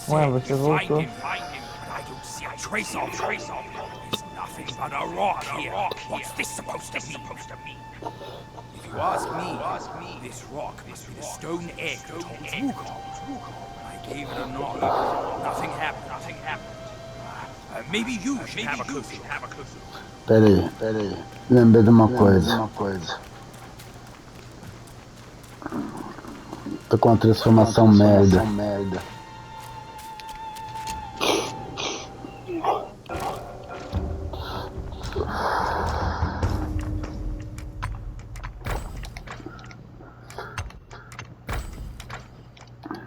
Ué, você voltou. I don't see a trace of. It's nothing but a rock here. What's this supposed to mean? If you ask me, this rock must be the stone egg that holds Wukong. I gave it a knock. Nothing happened. Maybe you should have a clue. Pera aí. Lembrei de uma coisa. Tô com uma transformação merda.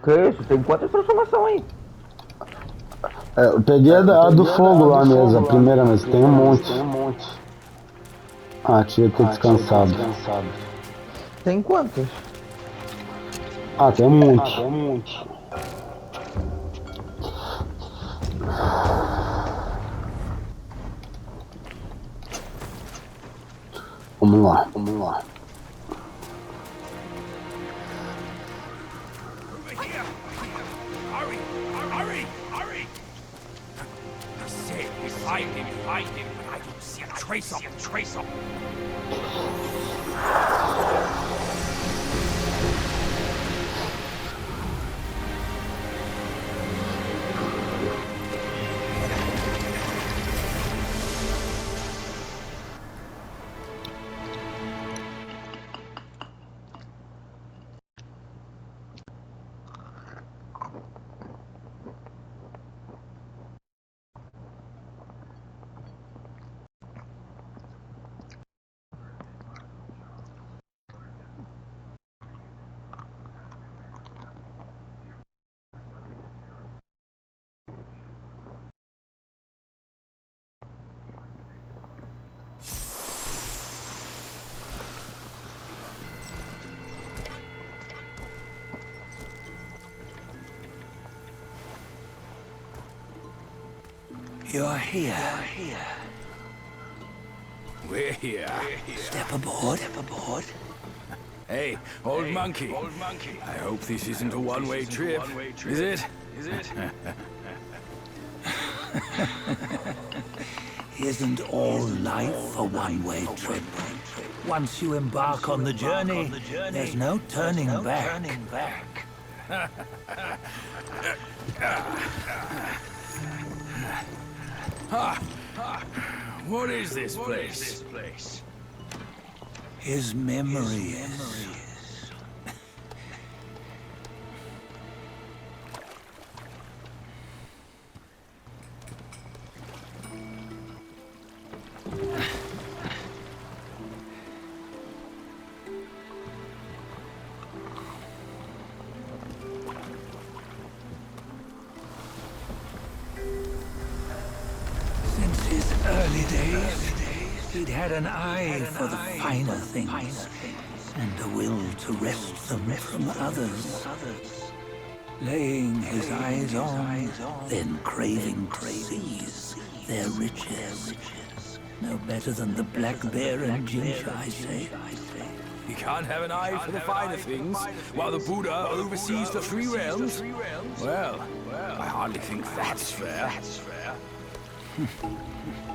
Que isso? Tem quantas transformações aí? Eu peguei a do fogo lá mesmo, a primeira, mas tem um monte. Ah, tinha que ter descansado. Tem quantas? Ah, tem um monte. Vamos lá. Over here. Hurry. I said we find him, but I don't see a trace of. You're here. We're here. Step aboard. Hey, old monkey. I hope this isn't a one-way trip. Is it? Isn't all life a one-way trip? Once you embark on the journey, there's no turning back. What is this place? His memory is. Since his early days, he'd had an eye for the finer things, and a will to wrest them from others. Laying his eyes on, then craving to seize their riches. No better than the black bear and ginger, I say. You can't have an eye for the finer things, while the Buddha oversees the three realms? Well, I hardly think that's fair.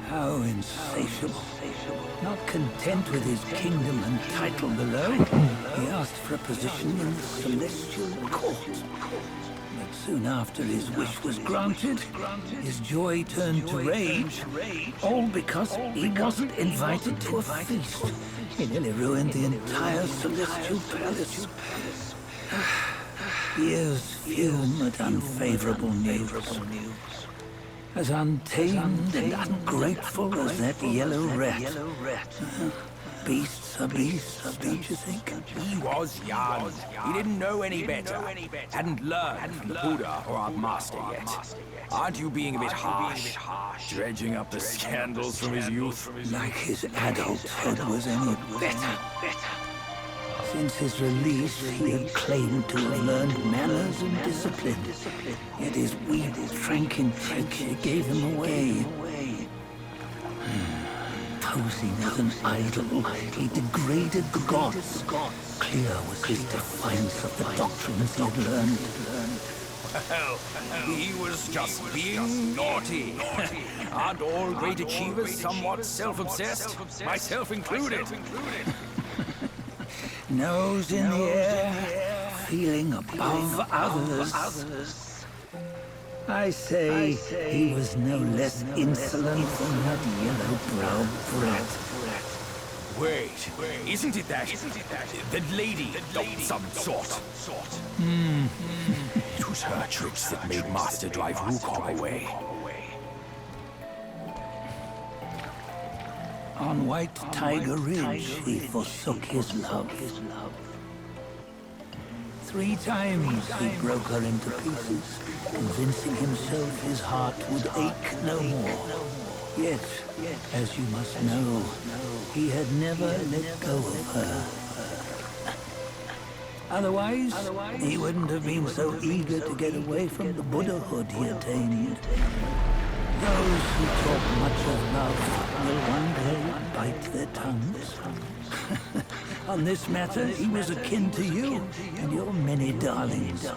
How insatiable. Not content with his kingdom and title below, he asked for a position in the celestial court. But soon after his wish was granted, his joy turned to rage, all because he wasn't invited to a feast. He nearly ruined the entire celestial palace. Ears fume at unfavorable news. As untamed and ungrateful as that yellow rat. Beasts are beasts, don't you think? He was young. He didn't know any better. Hadn't learned from the Buddha or our master yet. Aren't you being a bit harsh? Dredging up the scandals from his youth? Like his adulthood was any better. Since his release, he had claimed to have learned manners and discipline. Yet his weak, frank integrity gave him away. Posing as an idol, he degraded the gods. Clear was his defiance of the doctrines he had learned. Well, he was just being naughty. Aren't all great achievers somewhat self-obsessed? Myself included. Nose in the air, feeling above others. I say he was no less insolent than that yellow-browed brat. Wait, isn't it that lady of some sort? It was her tricks that made Master drive Wukong away. On White Tiger Ridge, he forsook his love. 3 times he broke her into pieces, convincing himself his heart would ache no more. Yet, as you must know, he had never let go of her. Otherwise, he wouldn't have been so eager to get away from the Buddhahood he attained. Those who talk much of love will one day bite their tongues. On this matter, he was akin to you and your many darlings.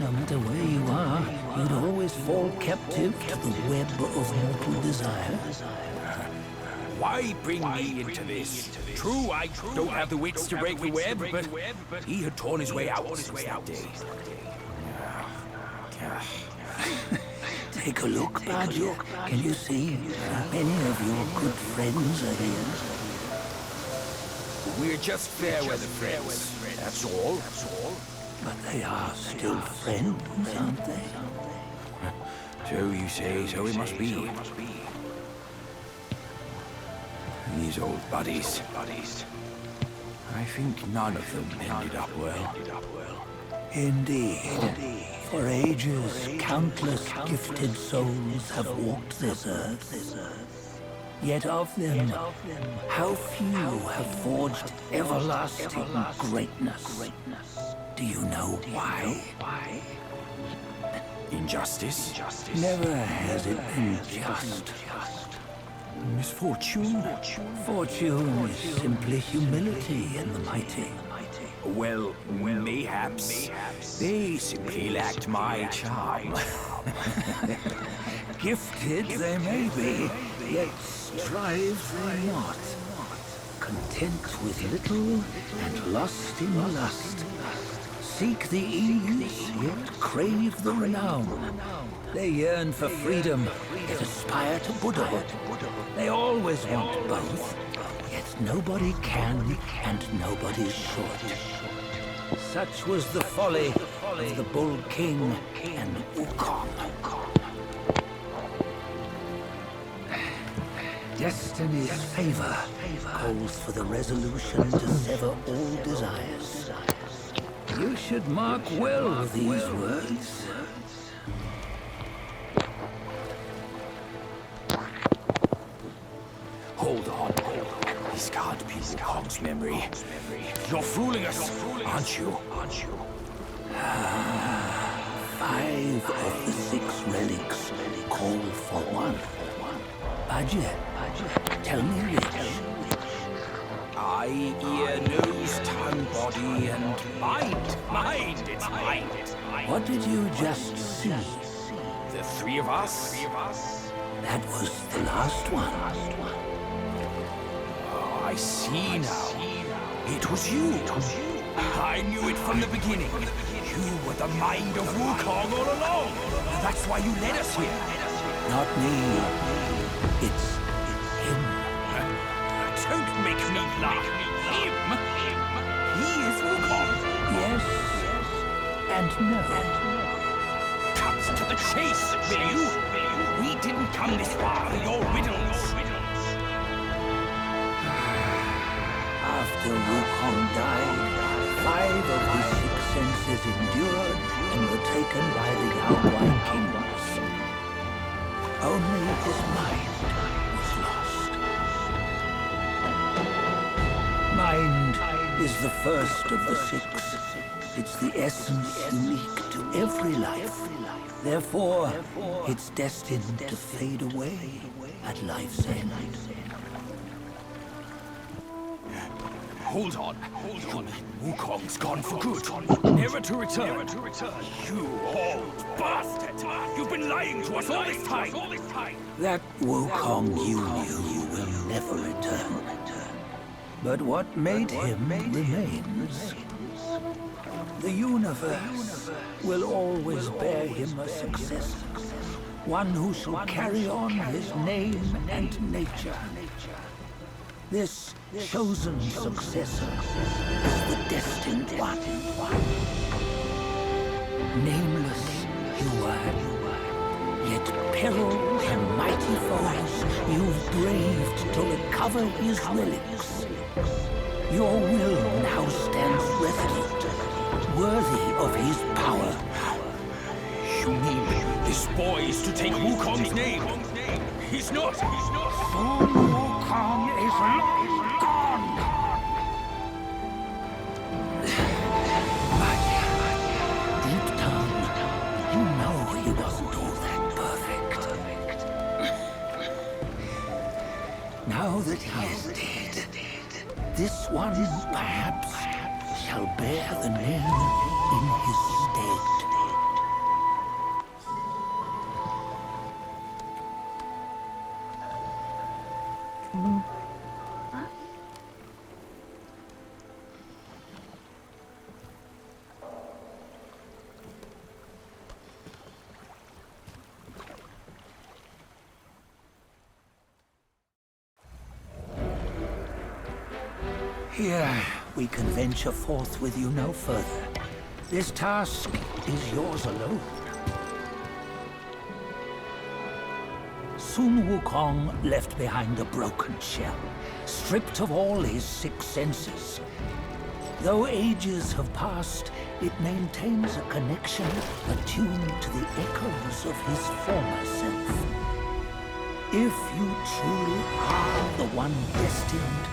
No matter where you are, you'd always fall captive to the web of mortal desire. Why bring me into this? True, I don't have the wits to break the web, but he had torn his way out since that day. Take a look, Badger. Can you see many of your good friends are here? We're just fair weather friends, that's all. But they are still friends, aren't they? So you say, so it must be. These old buddies. I think none of them ended up well. Indeed. For ages, countless gifted souls have walked this earth. Yet of them, how few have forged everlasting greatness? Do you know why? Injustice? Never has it been just. Misfortune? Fortune is simply humility in the mighty. Well, mayhaps. They simply lacked my charm. Gifted they may be, yet strive they not. Content with little and lost in lust. Seek the ease, yet crave the renown. They yearn for freedom, yet aspire to Buddhahood. They always want both, yet nobody can and nobody should. Such was the folly of the Bull King and Wukong. Destiny's favor calls for the resolution to sever all desires. You should mark well these words. Hold on. This can't be Wukong's memory. You're fooling us, aren't you? 5 of the 6 relics call for one. Badger, tell me which. Eye, ear, nose, tongue, body, and mind. Mind, it's mind. What did you just see? The 3 of us? That was the last one. Oh, I see now. It was you. I knew it from the beginning. You were the mind of Wukong all along. That's why you led us here. Not me. It's him. Don't make me laugh. Him? He is Wukong. Yes and no. Cut to the chase, will you? We didn't come this far for your riddles. After Wukong died, 5 of his 6 senses endured and were taken by the Yaoguai kingdoms. Only his mind was lost. Mind is the first of the 6. It's the essence unique to every life. Therefore, it's destined to fade away at life's end. Hold on. Wukong's gone for good. Never to return. You old bastard! You've been lying to us all this time! That Wukong you knew will never return. But what made him remains. The universe will always bear him a successor. One who shall carry on his name and nature. This chosen successor is the destined one. Nameless you are, yet peril and mighty foes you've braved to recover his relics. Your will now stands resolute, worthy of his power. You mean this boy is to take Wukong's name? He's not! Sun Wukong is long gone! But deep down, you know he wasn't all that perfect. Now that he is dead, this one perhaps shall bear the name in his stead. Here, we can venture forth with you no further. This task is yours alone. Sun Wukong left behind a broken shell, stripped of all his 6 senses. Though ages have passed, it maintains a connection attuned to the echoes of his former self. If you truly are the one destined,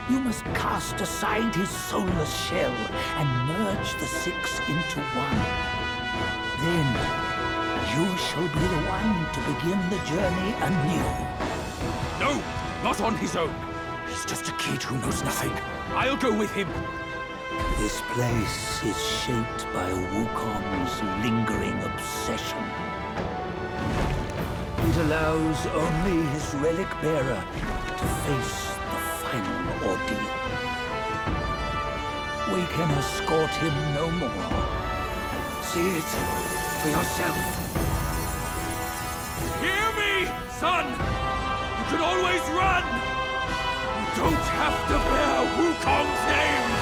you must cast aside his soulless shell and merge the 6 into one. Then, you shall be the one to begin the journey anew. No! Not on his own! He's just a kid who knows nothing. I'll go with him. This place is shaped by Wukong's lingering obsession. It allows only his relic bearer to face the final ordeal. We can escort him no more. See it for yourself. Hear me, son! You can always run! You don't have to bear Wukong's name!